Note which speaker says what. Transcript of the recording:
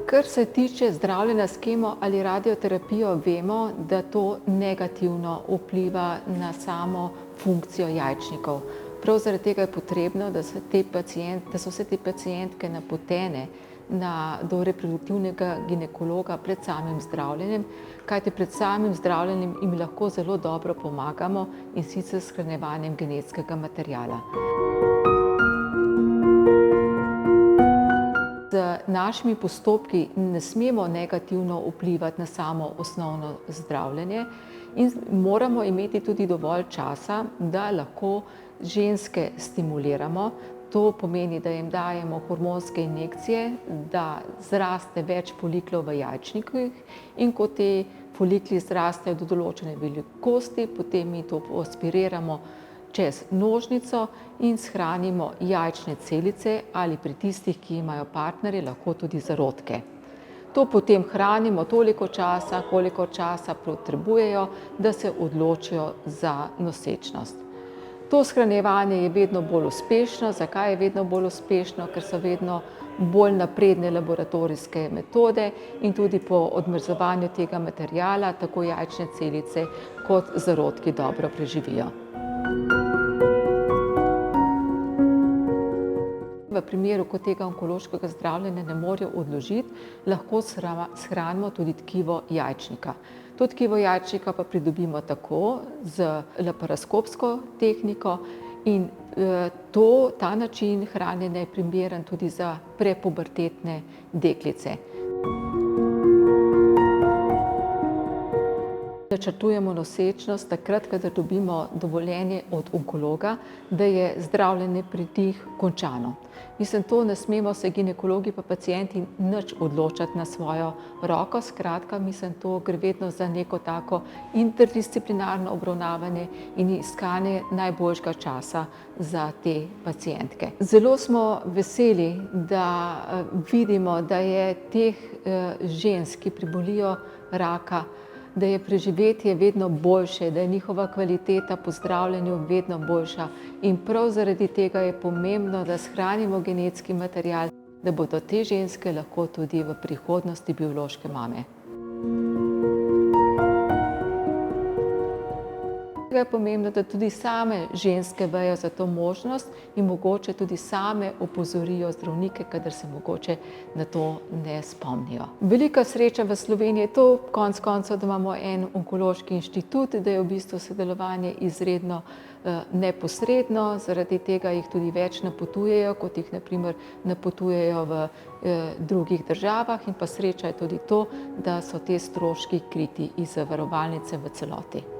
Speaker 1: Kar se tiče zdravljenja s kemo ali radioterapijo, vemo, da to negativno vpliva na samo funkcijo jajčnikov. Prav zaradi tega je potrebno, da so vse te pacientke napotene do reproduktivnega ginekologa pred samim zdravljenjem, kajti pred samim zdravljenjem jim lahko zelo dobro pomagamo, in sicer s shranjevanjem genetskega materiala. Z našimi postopki ne smemo negativno vplivati na samo osnovno zdravljenje in moramo imeti tudi dovolj časa, da lahko ženske stimuliramo. To pomeni, da jim dajemo hormonske injekcije, da zraste več foliklov v jajčnikih, in ko ti folikli zrastejo do določene velikosti, potem mi to aspiriramo čez nožnico in shranimo jajčne celice ali pri tistih, ki imajo partnerje, lahko tudi zarodke. To potem hranimo toliko časa, koliko časa potrebujejo, da se odločijo za nosečnost. To shranjevanje je vedno bolj uspešno. Zakaj je vedno bolj uspešno? Ker so vedno bolj napredne laboratorijske metode in tudi po odmrzovanju tega materiala tako jajčne celice kot zarodki dobro preživijo. V primeru, ko tega onkološkega zdravljenja ne morejo odložiti, lahko shranimo tudi tkivo jajčnika. To tkivo jajčnika pa pridobimo tako z laparoskopsko tehniko in ta način hranjenja je primeren tudi za prepubertetne deklice. Načrtujemo nosečnost takrat, kadar dobimo dovoljenje od onkologa, da je zdravljenje pri njih končano. To ne smemo se ginekologi pa pacienti nič odločati na svojo roko. Skratka, to gre vedno za neko tako interdisciplinarno obravnavanje in iskanje najboljšega časa za te pacientke. Zelo smo veseli, da vidimo, da je teh žensk, ki prebolijo raka, da je preživetje vedno boljše, da je njihova kvaliteta po zdravljenju vedno boljša, in prav zaradi tega je pomembno, da shranimo genetski material, da bodo te ženske lahko tudi v prihodnosti biološke mame. Je pomembno, da tudi same ženske vejo za to možnost in mogoče tudi same opozorijo zdravnike, kadar se mogoče na to ne spomnijo. Velika sreča v Sloveniji je to, konec koncev, da imamo en onkološki inštitut, da je v bistvu sodelovanje izredno neposredno, zaradi tega jih tudi več napotujejo, kot jih na primer napotujejo v drugih državah, in pa sreča je tudi to, da so te stroški kriti iz zavarovalnice v celoti.